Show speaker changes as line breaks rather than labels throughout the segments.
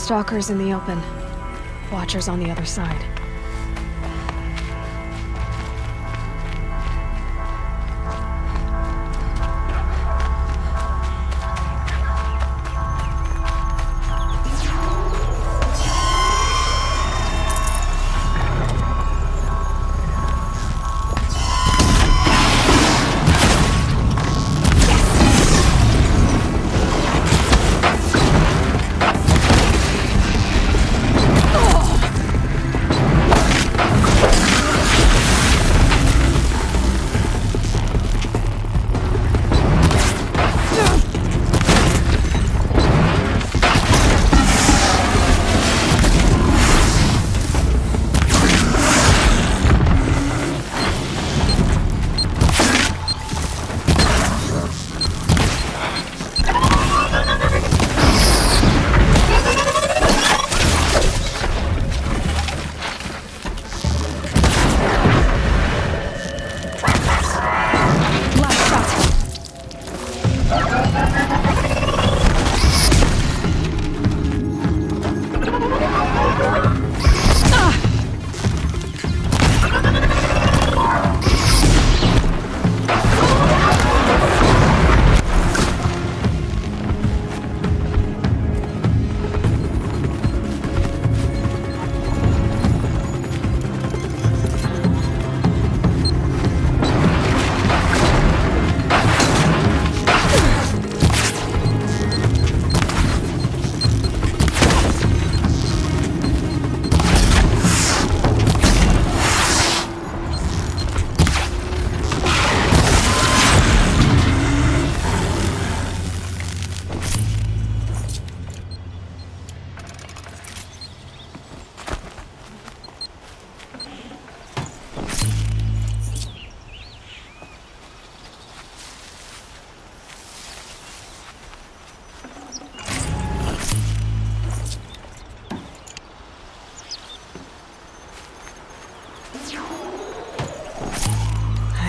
Stalkers in the open. Watchers on the other side.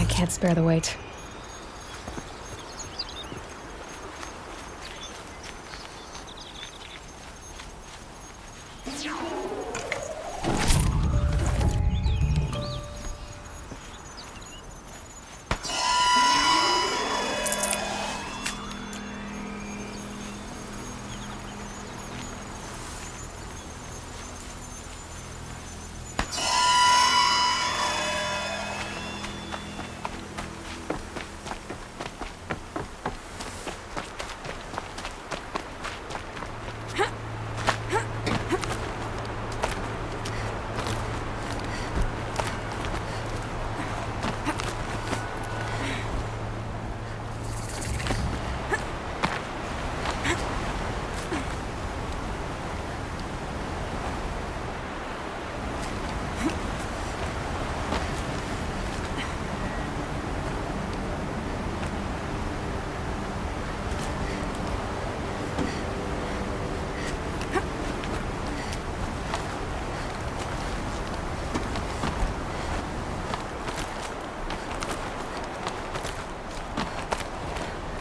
Can't spare the weight.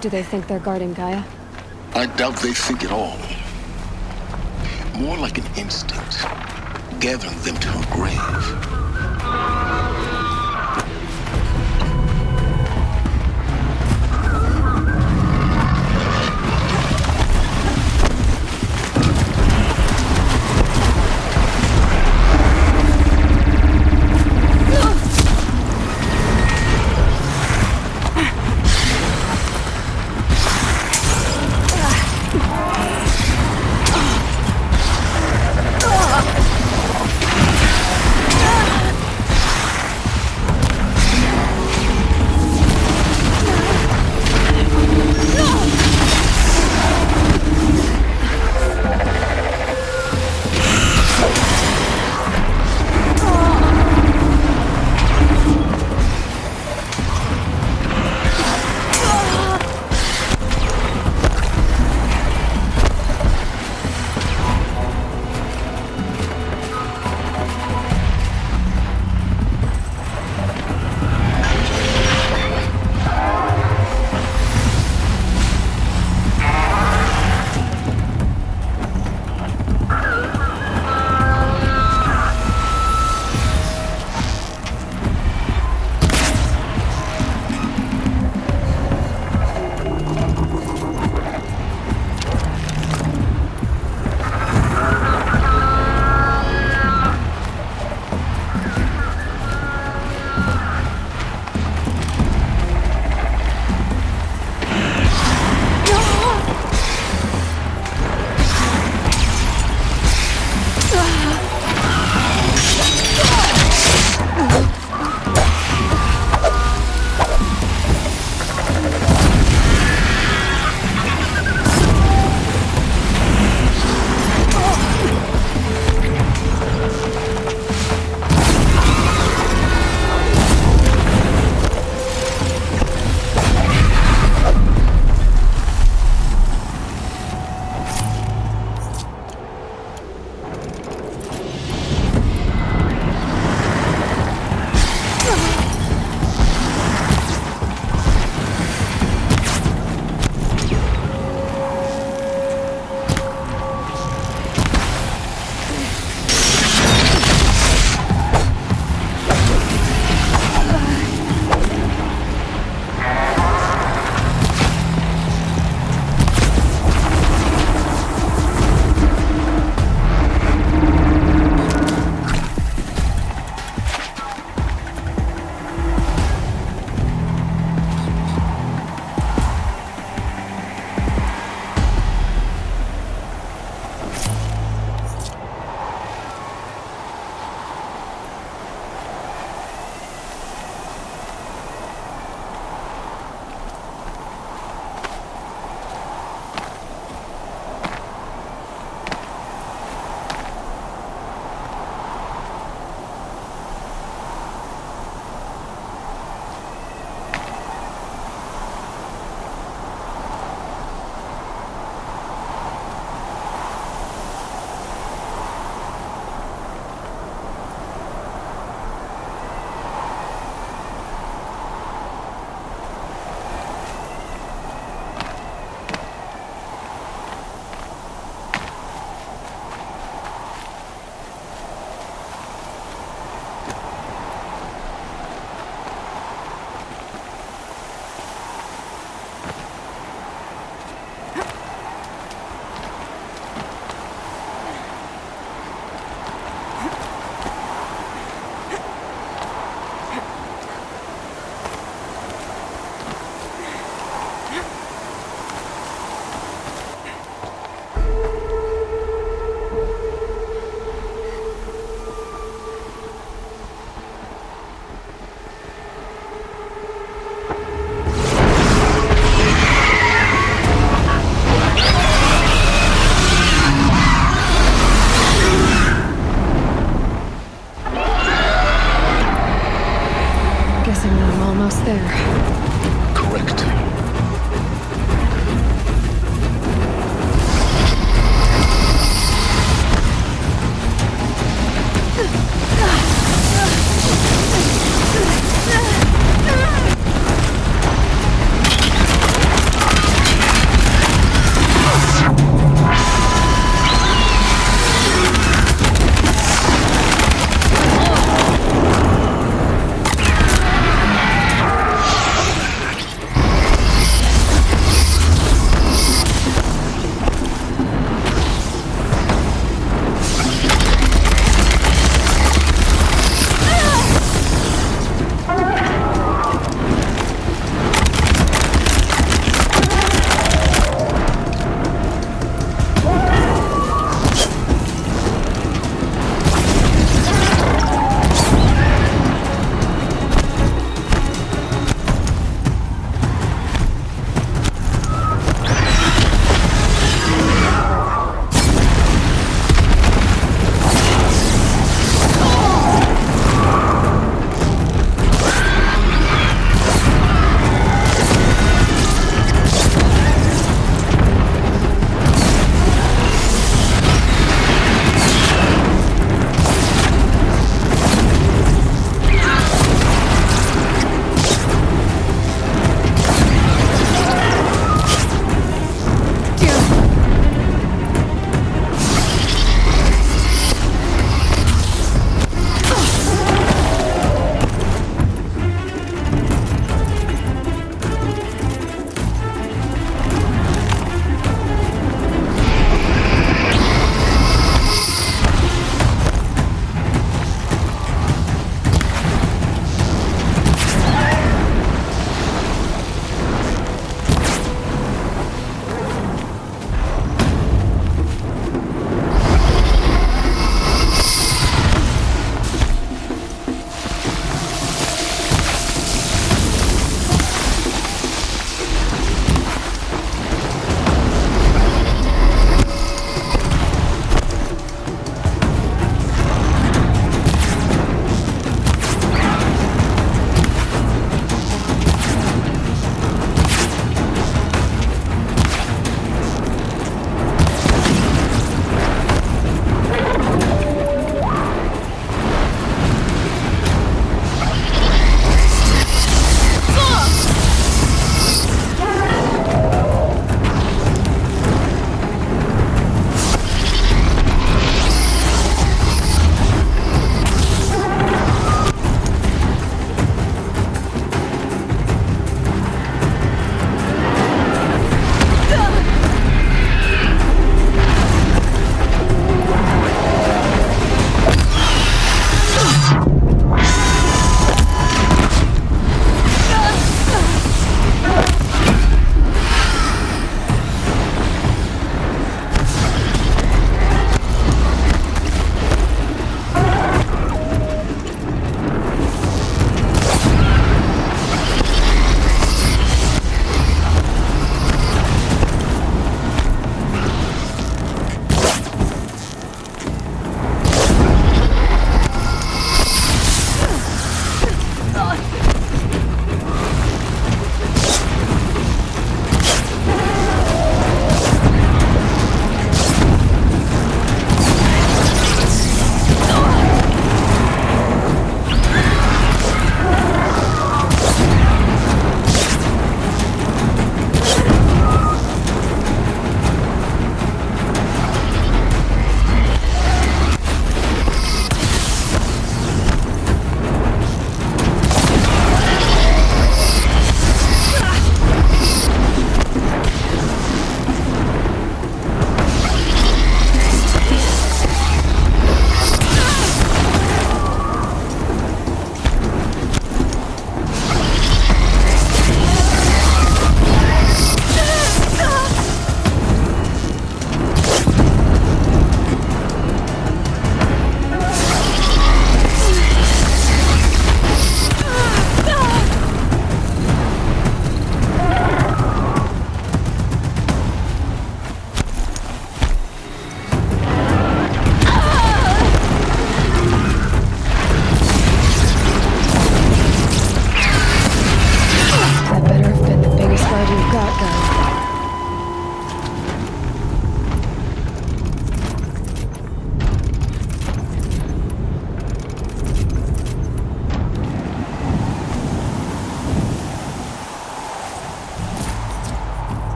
Do they think they're guarding Gaia?
I doubt they think at all. More like an instinct, gathering them to her grave.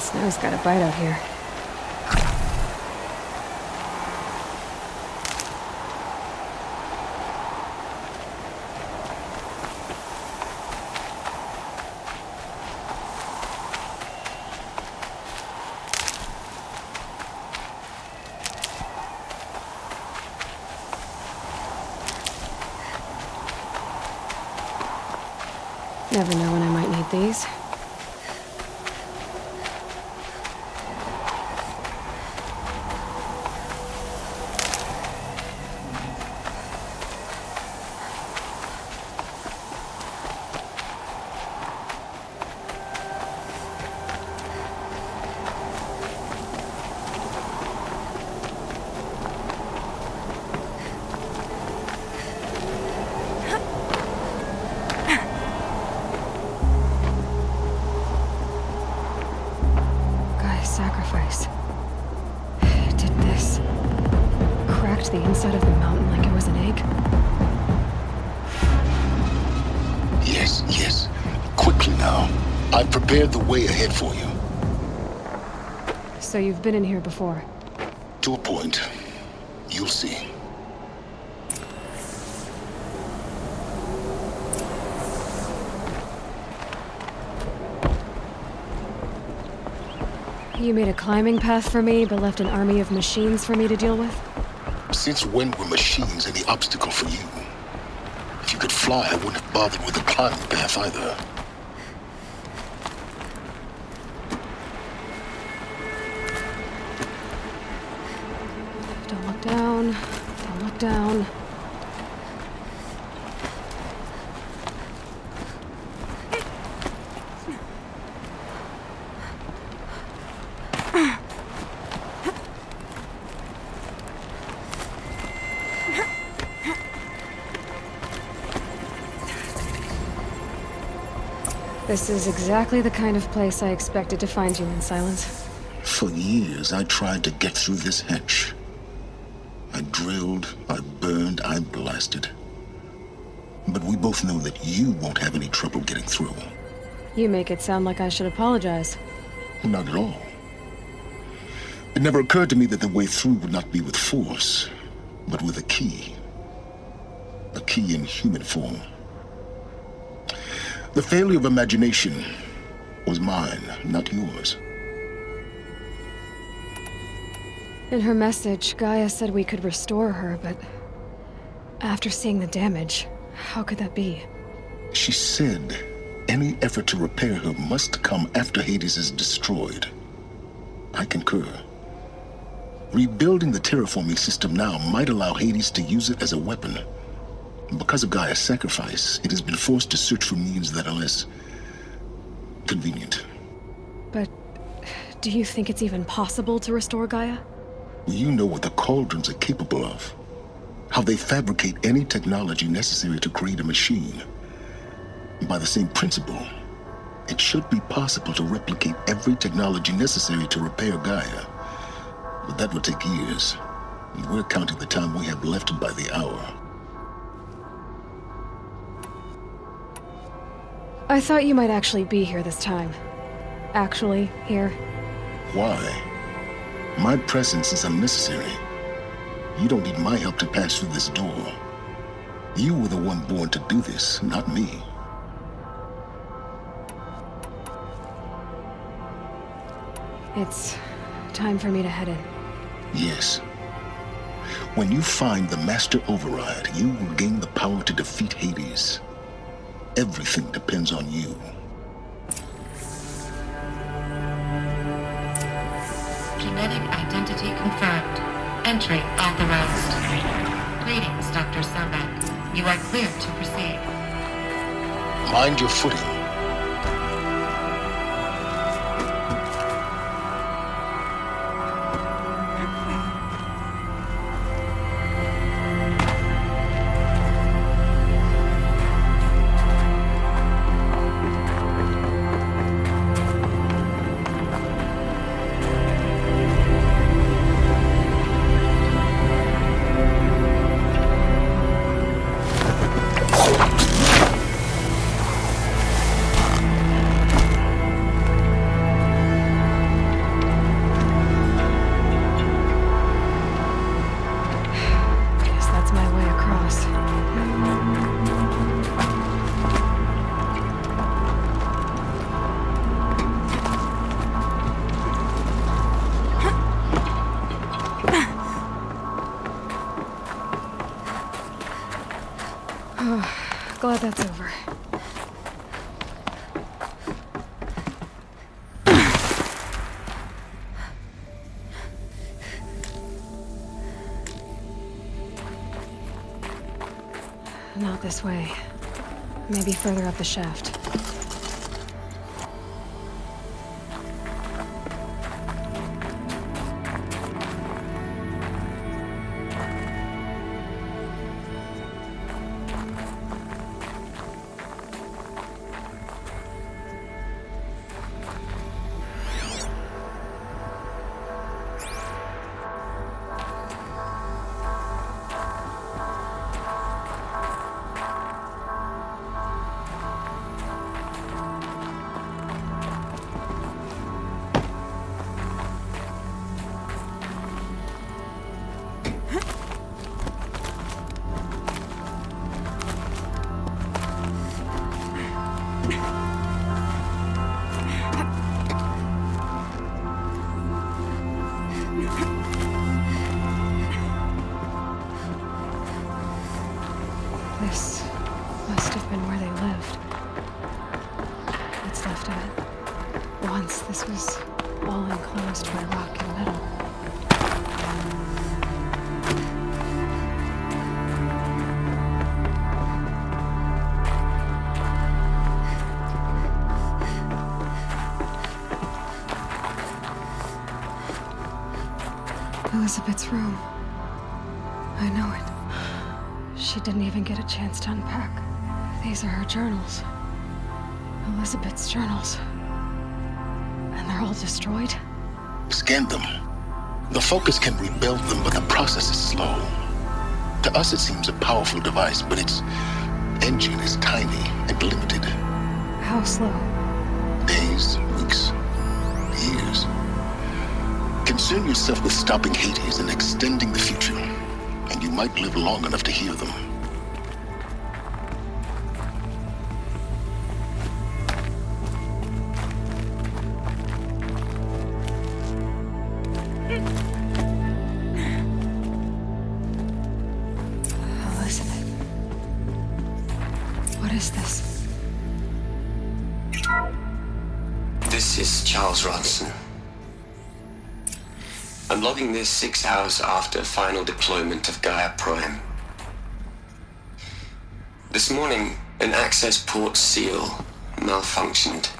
snow's got a bite out here. Never know when I might need these. Sacrifice. It did this. Cracked the inside of the mountain like it was an egg.
Yes, yes. Quickly now. I've prepared the way ahead for you.
So you've been in here before?
To a point. You'll see.
You made a climbing path for me, but left an army of machines for me to deal with?
Since when were machines any obstacle for you? If you could fly, I wouldn't have bothered with the climbing path either.
Don't look down. Don't look down. This is exactly the kind of place I expected to find you in, Silence.
For years, I tried to get through this hatch. I drilled, I burned, I blasted. But we both know that you won't have any trouble getting through.
You make it sound like I should apologize.
Not at all. It never occurred to me that the way through would not be with force, but with a key. A key in human form. The failure of imagination was mine, not yours.
In her message, Gaia said we could restore her, but after seeing the damage, how could that be?
She said any effort to repair her must come after Hades is destroyed. I concur. Rebuilding the terraforming system now might allow Hades to use it as a weapon. Because of Gaia's sacrifice, it has been forced to search for means that are less convenient.
But do you think it's even possible to restore Gaia?
You know what the Cauldrons are capable of. How they fabricate any technology necessary to create a machine. By the same principle, it should be possible to replicate every technology necessary to repair Gaia. But that would take years. And we're counting the time we have left by the hour.
I thought you might actually be here this time. Actually, here.
Why? My presence is unnecessary. You don't need my help to pass through this door. You were the one born to do this, not me.
It's time for me to head in.
Yes. When you find the Master Override, you will gain the power to defeat Hades. Everything depends on you.
Genetic identity confirmed. Entry authorized. Greetings, Dr. Sobek. You are clear to proceed.
Mind your footing.
Glad that's over. Not this way. Maybe further up the shaft. This must have been where they lived. What's left of it. Once this was all enclosed by rock and metal. Elizabeth's room. I know it. She didn't even get a chance to unpack. These are her journals. Elizabeth's journals. And they're all destroyed?
Scan them. The Focus can rebuild them, but the process is slow. To us, it seems a powerful device, but its engine is tiny and limited.
How slow?
Days, weeks, years. Concern yourself with stopping Hades and extending the future, and you might live long enough to hear them.
Elizabeth. What is this?
This is Charles Ronson. I'm logging this 6 hours after final deployment of Gaia Prime. This morning, an access port seal malfunctioned.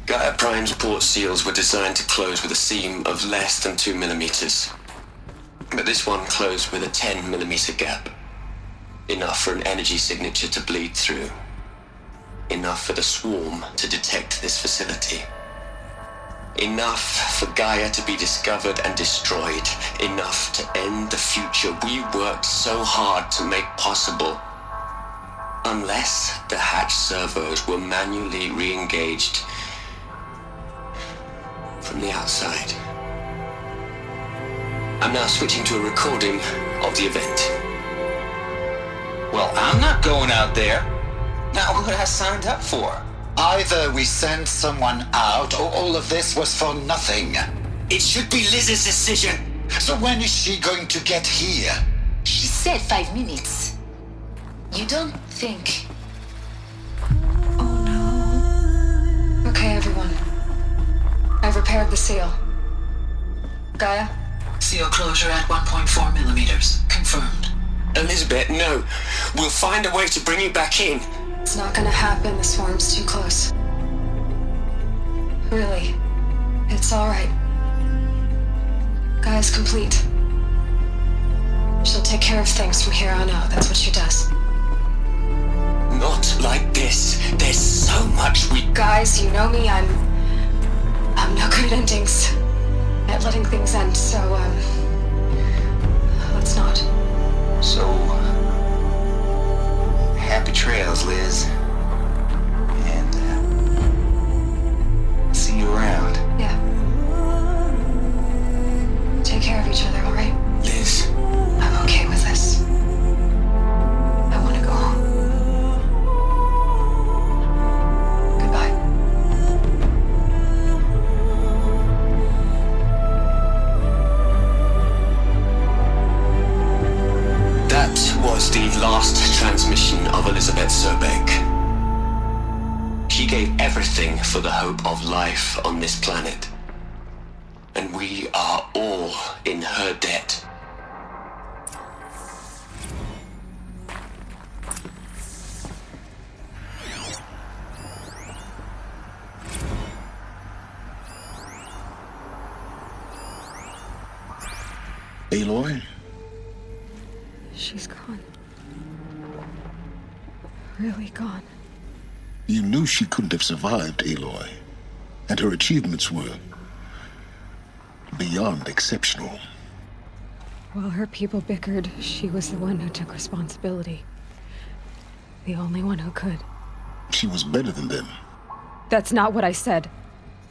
Gaia Prime's port seals were designed to close with a seam of less than 2 millimeters. But this one closed with a 10 millimeter gap. Enough for an energy signature to bleed through. Enough for the swarm to detect this facility. Enough for Gaia to be discovered and destroyed. Enough to end the future we worked so hard to make possible. Unless the hatch servos were manually re-engaged from the outside. I'm now switching to a recording of the event.
Well, I'm not going out there. Not what I signed up for.
Either we send someone out, or all of this was for nothing.
It should be Liz's decision.
So when is she going to get here?
She said 5 minutes. You don't think...
Oh no. Okay, everyone. I've repaired the seal. Gaia?
Seal closure at 1.4 millimeters. Confirmed.
Elizabeth, no. We'll find a way to bring you back in.
It's not gonna happen. The swarm's too close. Really. It's alright. Gaia's complete. She'll take care of things from here on out. That's what she does.
Not like this. There's so much we...
Guys, you know me. I'm no good at endings. At letting things end, so, let's not.
So, happy trails, Liz. And, see you around.
Yeah. Take care of each other, alright?
Liz.
I'm okay with this. I want to go home. Goodbye.
That was the last transmission transmission of Elizabeth Sobek. She gave everything for the hope of life on this planet. And we are all in her debt.
Aloy?
She's gone. Really gone.
You knew she couldn't have survived, Aloy. And her achievements were beyond exceptional.
While her people bickered, she was the one who took responsibility. The only one who could.
She was better than them.
That's not what I said.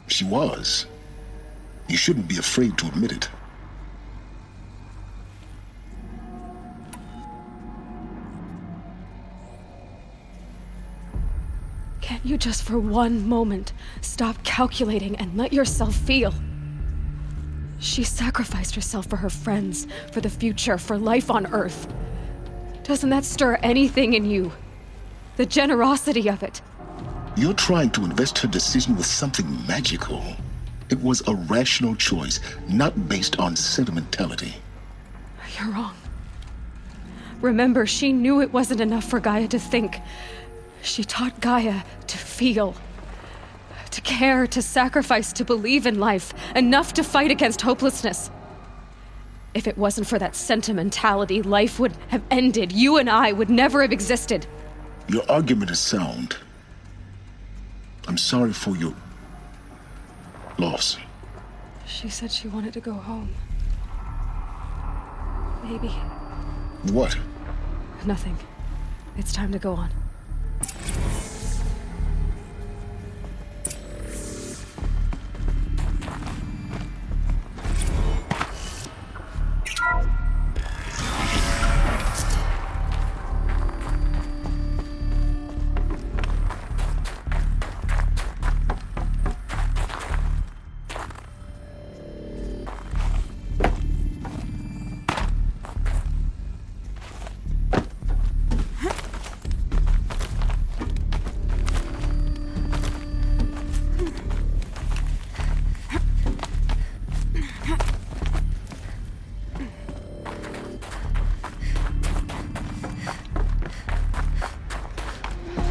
She was. You shouldn't be afraid to admit it.
Can't you just for one moment stop calculating and let yourself feel? She sacrificed herself for her friends, for the future, for life on Earth. Doesn't that stir anything in you? The generosity of it.
You're trying to invest her decision with something magical. It was a rational choice, not based on sentimentality.
You're wrong. Remember, she knew it wasn't enough for Gaia to think. She taught Gaia to feel. To care, to sacrifice, to believe in life. Enough to fight against hopelessness. If it wasn't for that sentimentality, life would have ended. You and I would never have existed.
Your argument is sound. I'm sorry for your loss.
She said she wanted to go home. Maybe.
What?
Nothing. It's time to go on.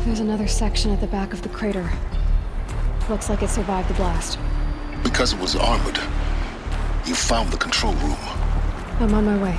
There's another section at the back of the crater. Looks like it survived the blast.
Because it was armored. You found the control room.
I'm on my way.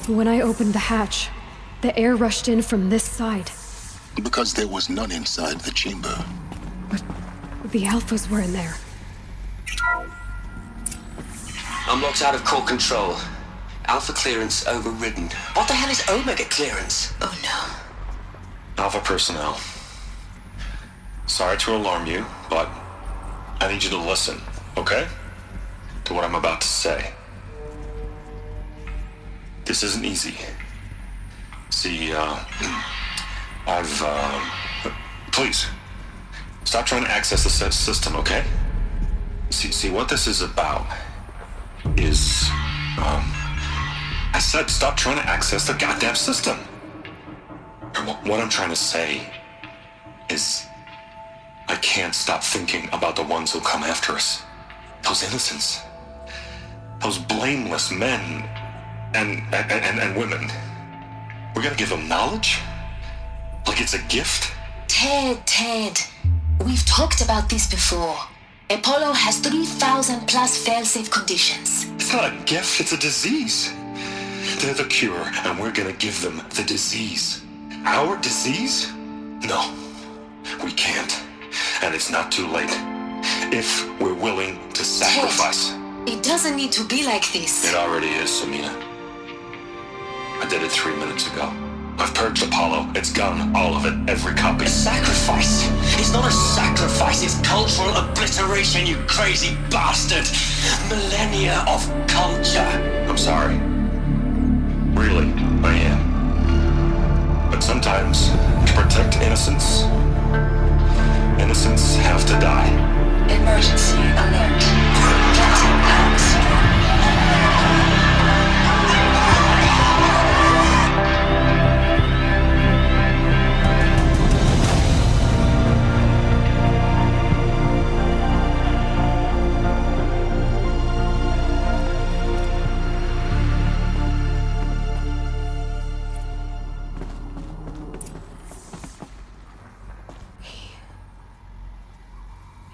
When I opened the hatch, the air rushed in from this side.
Because there was none inside the chamber.
But the Alphas were in there.
I'm locked out of core control. Alpha clearance overridden. What the hell is Omega clearance?
Oh no.
Alpha personnel. Sorry to alarm you, but I need you to listen, okay? To what I'm about to say. This isn't easy. See, please, stop trying to access the system, okay? See, what this is about is, I said stop trying to access the goddamn system. And what I'm trying to say is, I can't stop thinking about the ones who'll come after us. Those innocents. Those blameless men and women. We're gonna give them knowledge? Like it's a gift?
Ted. We've talked about this before. Apollo has 3,000 plus fail-safe conditions.
It's not a gift, it's a disease. They're the cure, and we're gonna give them the disease. Our disease? No, we can't. And it's not too late. If we're willing to sacrifice.
Ted, it doesn't need to be like this.
It already is, Samina. I did it 3 minutes ago. I've purged Apollo. It's gone. All of it. Every copy.
A sacrifice? It's not a sacrifice, it's cultural obliteration, you crazy bastard! Millennia of culture!
I'm sorry. Really, I am. But sometimes, to protect innocence, innocents have to die.
Emergency alert. Captain out.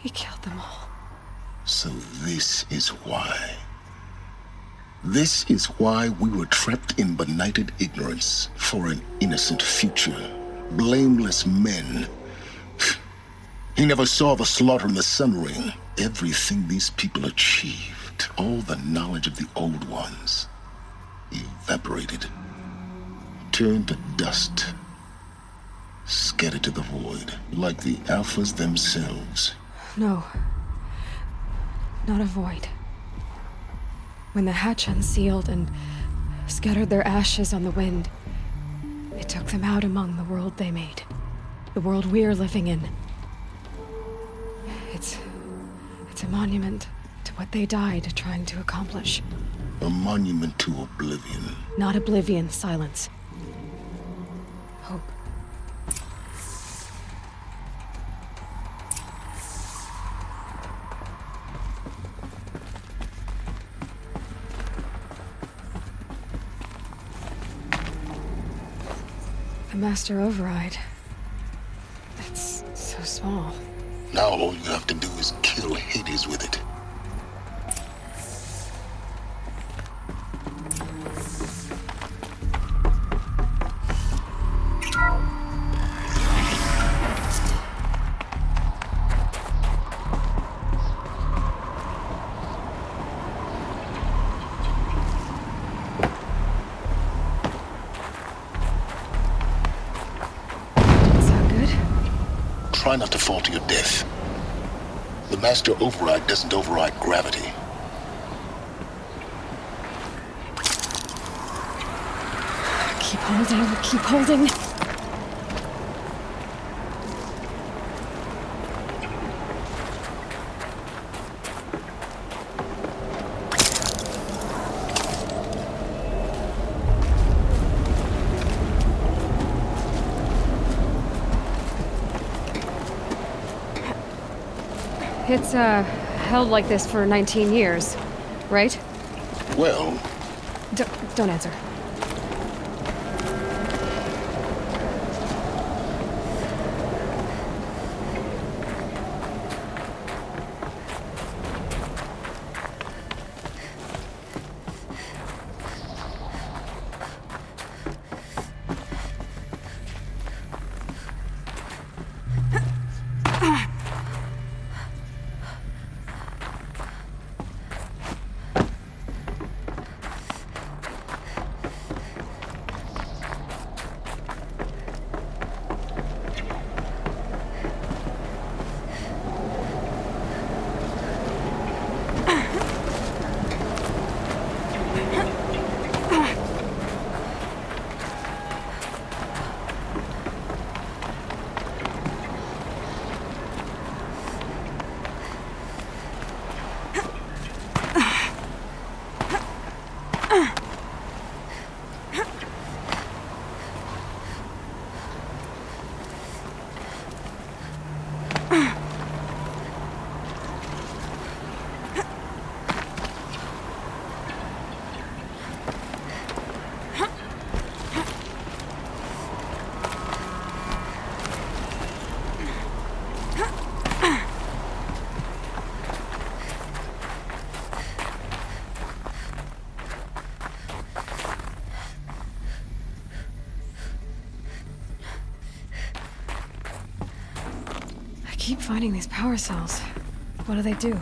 He killed them all.
So this is why. This is why we were trapped in benighted ignorance for an innocent future. Blameless men. He never saw the slaughter in the Sun Ring. Everything these people achieved, all the knowledge of the old ones, evaporated, turned to dust, scattered to the void, like the Alphas themselves.
No. Not a void. When the hatch unsealed and scattered their ashes on the wind, it took them out among the world they made. The world we're living in. It's a monument to what they died trying to accomplish.
A monument to oblivion.
Not oblivion, silence. Hope. The master override. It's so small.
Now all you have to do is kill Hades with it. Try not to fall to your death. The master override doesn't override gravity.
Keep holding, keep holding. It's, held like this for 19 years, right?
Well,
Don't answer. I keep finding these power cells. What do they do?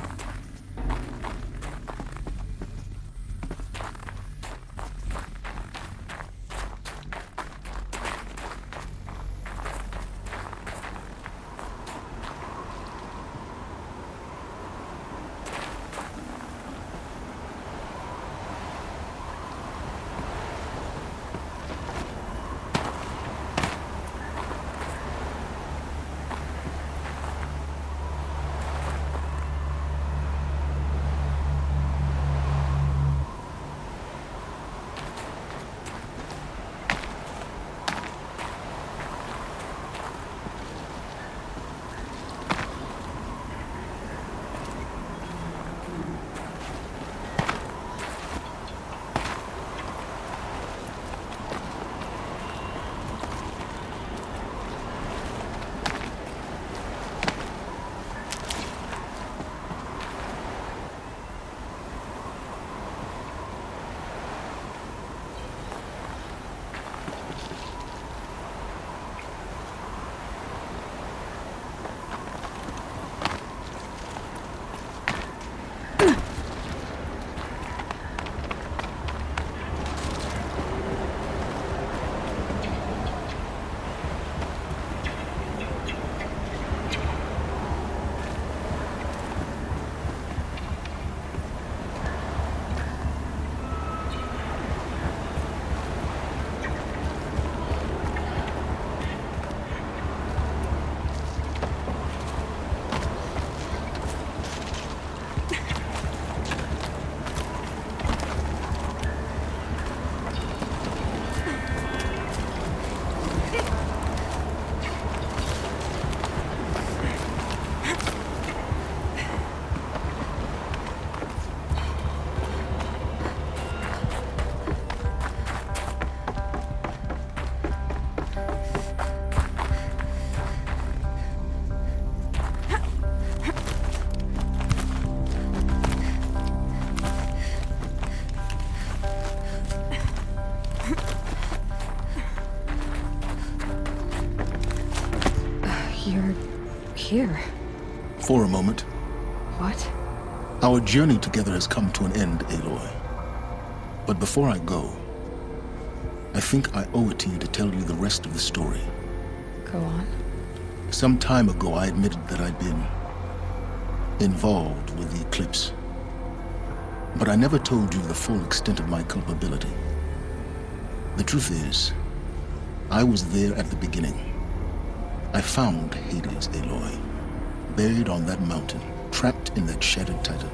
You're here.
For a moment.
What?
Our journey together has come to an end, Aloy. But before I go, I think I owe it to you to tell you the rest of the story.
Go on.
Some time ago, I admitted that I'd been involved with the eclipse. But I never told you the full extent of my culpability. The truth is, I was there at the beginning. I found Hades, Aloy, buried on that mountain, trapped in that shattered titan.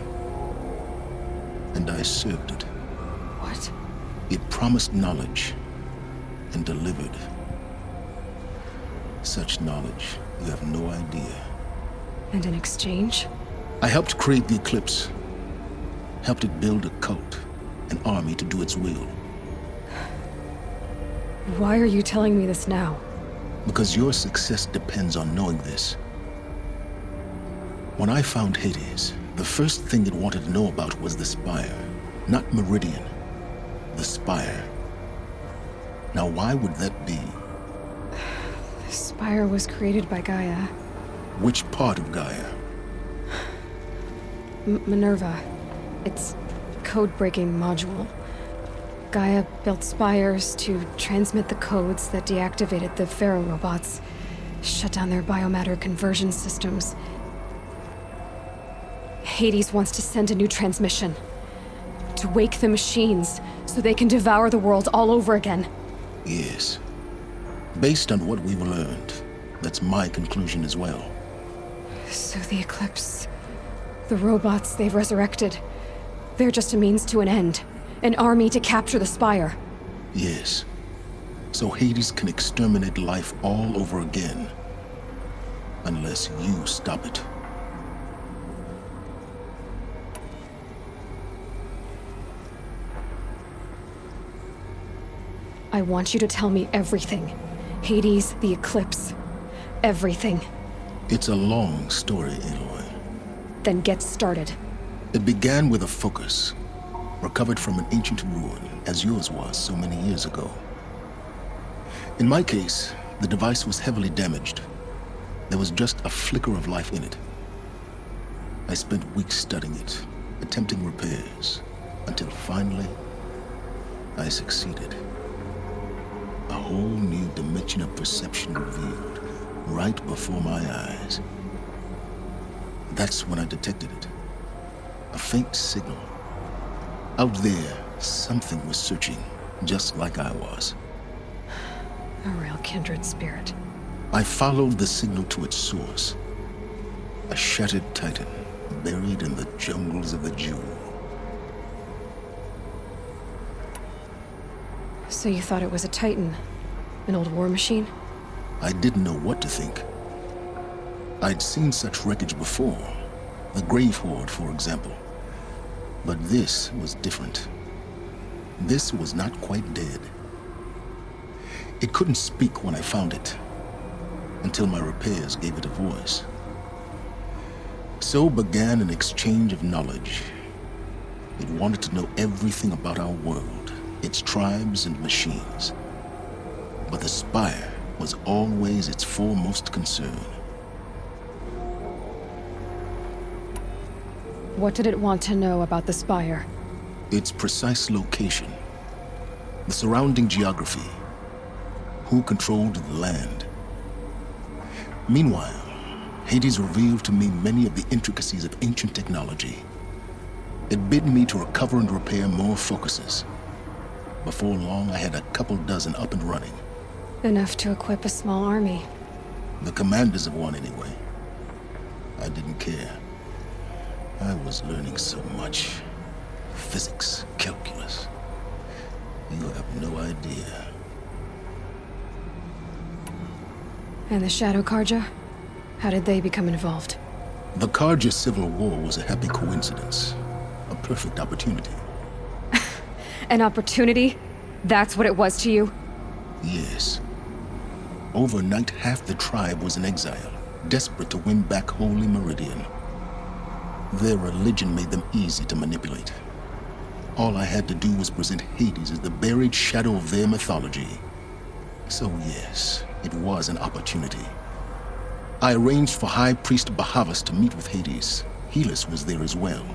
And I served it.
What?
It promised knowledge and delivered. Such knowledge, you have no idea.
And in exchange?
I helped create the eclipse. Helped it build a cult, an army to do its will.
Why are you telling me this now?
Because your success depends on knowing this. When I found Hades, the first thing it wanted to know about was the Spire. Not Meridian. The Spire. Now why would that be?
The Spire was created by Gaia.
Which part of Gaia?
Minerva. It's code-breaking module. Gaia built spires to transmit the codes that deactivated the Pharaoh robots, shut down their biomatter conversion systems. Hades wants to send a new transmission to wake the machines, so they can devour the world all over again.
Yes. Based on what we've learned, that's my conclusion as well.
So the Eclipse... the robots they've resurrected... they're just a means to an end. An army to capture the Spire.
Yes. So Hades can exterminate life all over again. Unless you stop it.
I want you to tell me everything. Hades, the Eclipse. Everything.
It's a long story, Aloy.
Then get started.
It began with a focus, recovered from an ancient ruin, as yours was so many years ago. In my case, the device was heavily damaged. There was just a flicker of life in it. I spent weeks studying it, attempting repairs, until finally, I succeeded. A whole new dimension of perception revealed, right before my eyes. That's when I detected it. A faint signal. Out there, something was searching, just like I was.
A real kindred spirit.
I followed the signal to its source. A shattered titan, buried in the jungles of the Jewel.
So you thought it was a titan? An old war machine?
I didn't know what to think. I'd seen such wreckage before. The Grave Horde, for example. But this was different. This was not quite dead. It couldn't speak when I found it, until my repairs gave it a voice. So began an exchange of knowledge. It wanted to know everything about our world, its tribes and machines. But the Spire was always its foremost concern.
What did it want to know about the Spire?
Its precise location, the surrounding geography, who controlled the land. Meanwhile, Hades revealed to me many of the intricacies of ancient technology. It bid me to recover and repair more focuses. Before long, I had a couple dozen up and running.
Enough to equip a small army.
The commanders of one, anyway. I didn't care. I was learning so much. Physics, calculus. You have no idea.
And the Shadow Karja? How did they become involved?
The Karja Civil War was a happy coincidence. A perfect opportunity.
An opportunity? That's what it was to you?
Yes. Overnight, half the tribe was in exile, desperate to win back Holy Meridian. Their religion made them easy to manipulate. All I had to do was present Hades as the buried shadow of their mythology. So yes, it was an opportunity. I arranged for High Priest Bahavas to meet with Hades. Helis was there as well.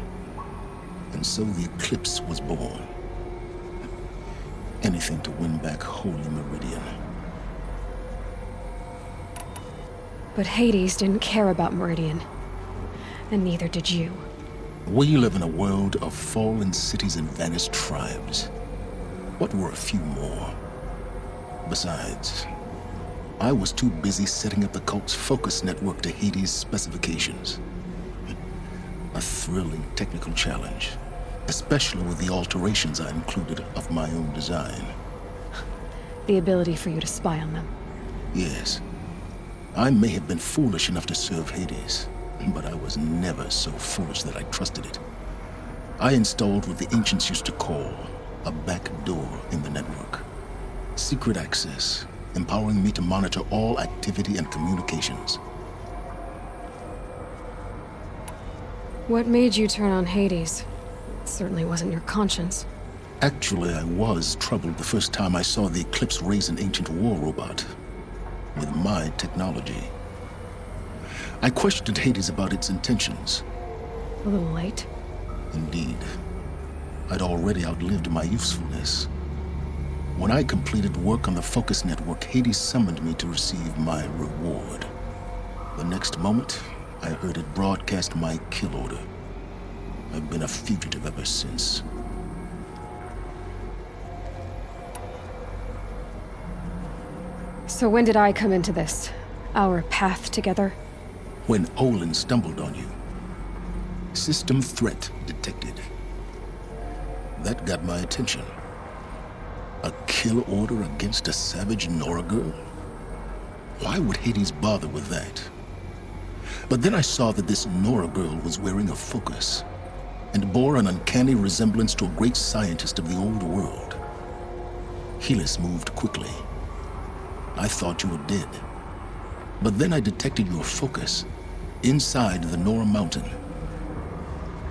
And so the Eclipse was born. Anything to win back Holy Meridian.
But Hades didn't care about Meridian. And neither did you.
We live in a world of fallen cities and vanished tribes. What were a few more? Besides, I was too busy setting up the cult's focus network to Hades' specifications. A thrilling technical challenge, especially with the alterations I included of my own design.
The ability for you to spy on them.
Yes. I may have been foolish enough to serve Hades, but I was never so foolish that I trusted it. I installed what the ancients used to call a back door in the network. Secret access, empowering me to monitor all activity and communications.
What made you turn on Hades? It certainly wasn't your conscience.
Actually, I was troubled the first time I saw the Eclipse raise an ancient war robot. With my technology. I questioned Hades about its intentions.
A little late.
Indeed. I'd already outlived my usefulness. When I completed work on the Focus Network, Hades summoned me to receive my reward. The next moment, I heard it broadcast my kill order. I've been a fugitive ever since.
So when did I come into this? Our path together?
When Olin stumbled on you. System threat detected. That got my attention. A kill order against a savage Nora girl? Why would Hades bother with that? But then I saw that this Nora girl was wearing a focus, and bore an uncanny resemblance to a great scientist of the old world. Helis moved quickly. I thought you were dead. But then I detected your focus inside the Nora mountain.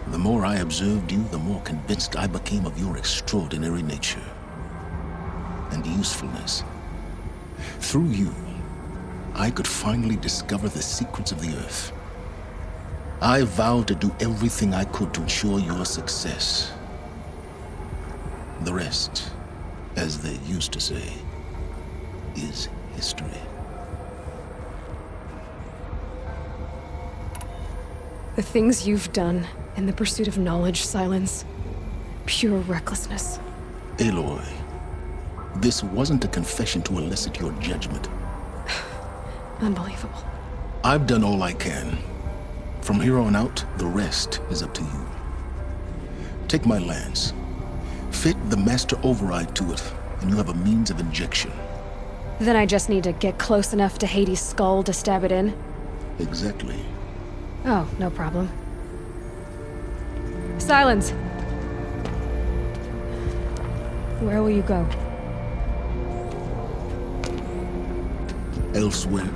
The more I observed you, the more convinced I became of your extraordinary nature and usefulness. Through you, I could finally discover the secrets of the Earth. I vowed to do everything I could to ensure your success. The rest, as they used to say, is history.
The things you've done in the pursuit of knowledge, Silence. Pure recklessness.
Aloy, this wasn't a confession to elicit your judgment.
Unbelievable.
I've done all I can. From here on out, the rest is up to you. Take my lance. Fit the master override to it, and you have a means of injection.
Then I just need to get close enough to Hades' skull to stab it in?
Exactly.
Oh, no problem. Silence! Where will you go?
Elsewhere.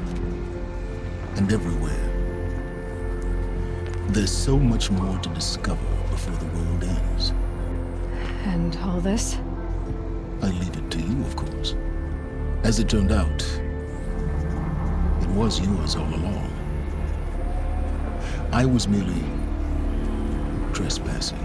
And everywhere. There's so much more to discover before the world ends.
And all this?
I leave it to you, of course. As it turned out, it was yours all along. I was merely trespassing.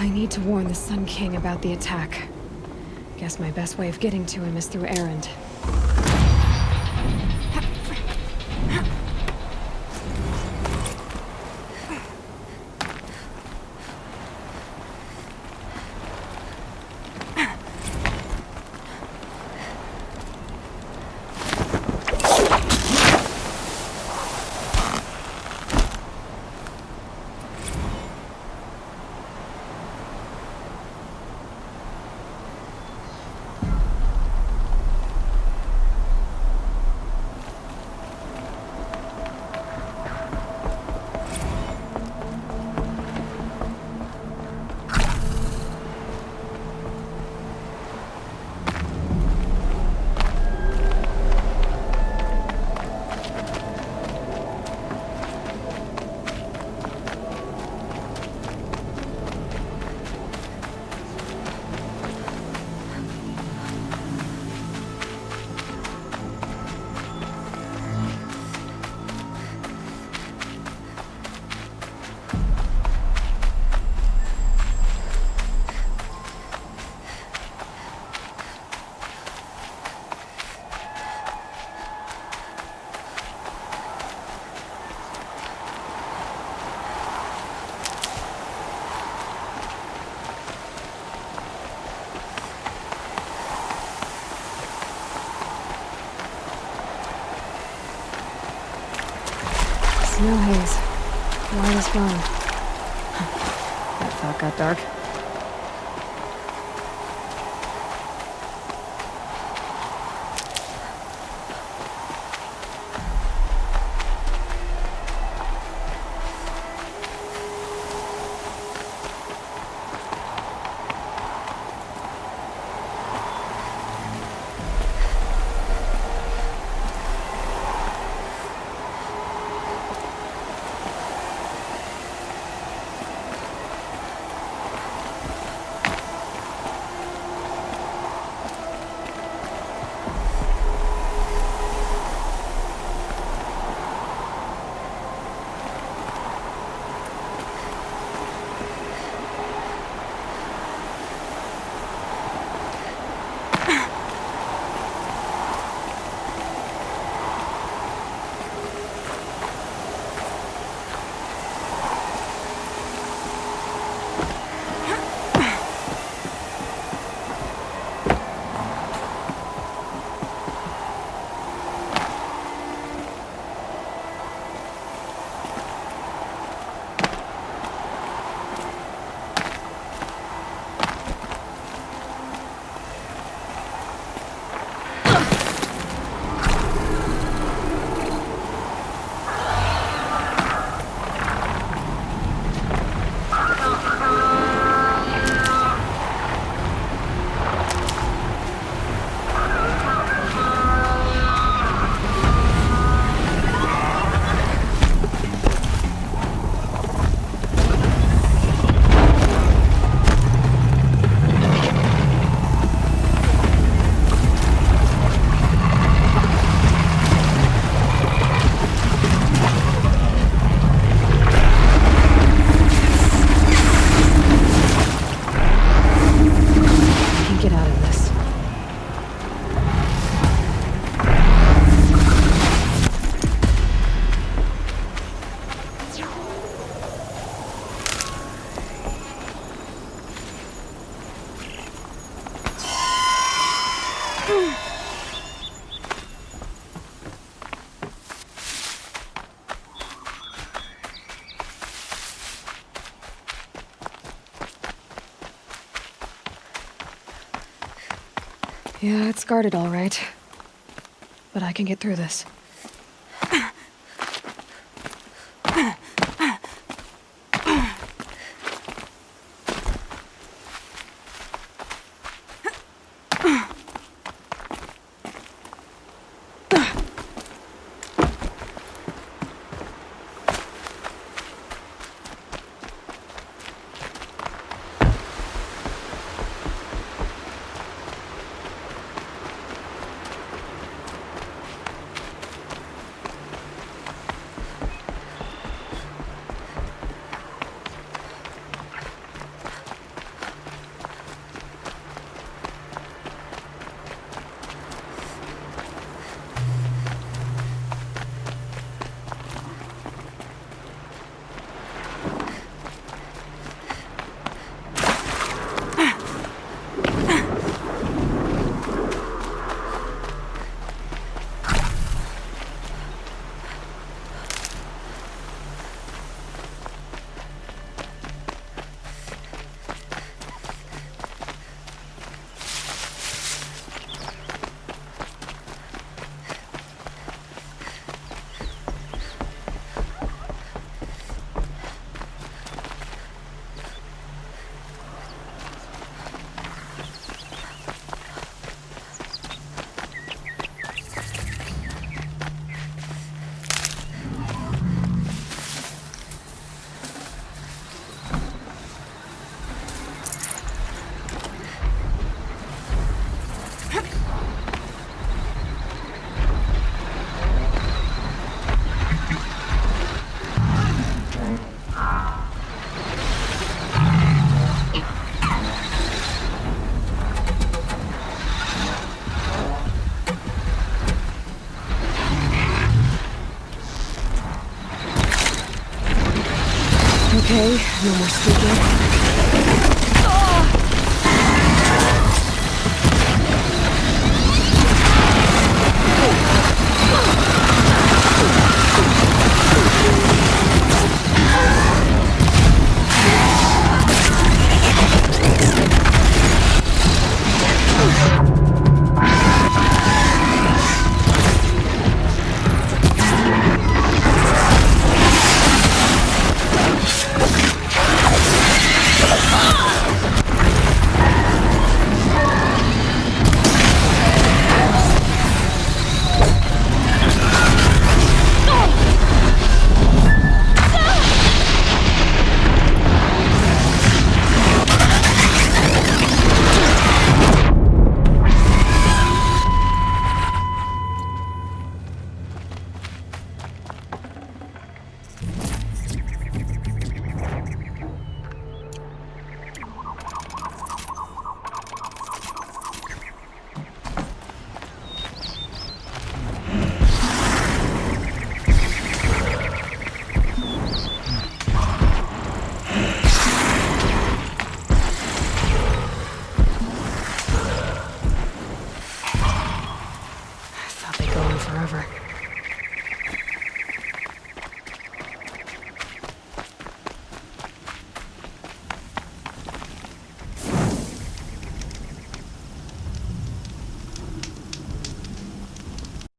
I need to warn the Sun King about the attack. Guess my best way of getting to him is through Erend. No haze. Light is gone. That thought got dark. Yeah, it's guarded all right. But I can get through this. Okay, no more speaking.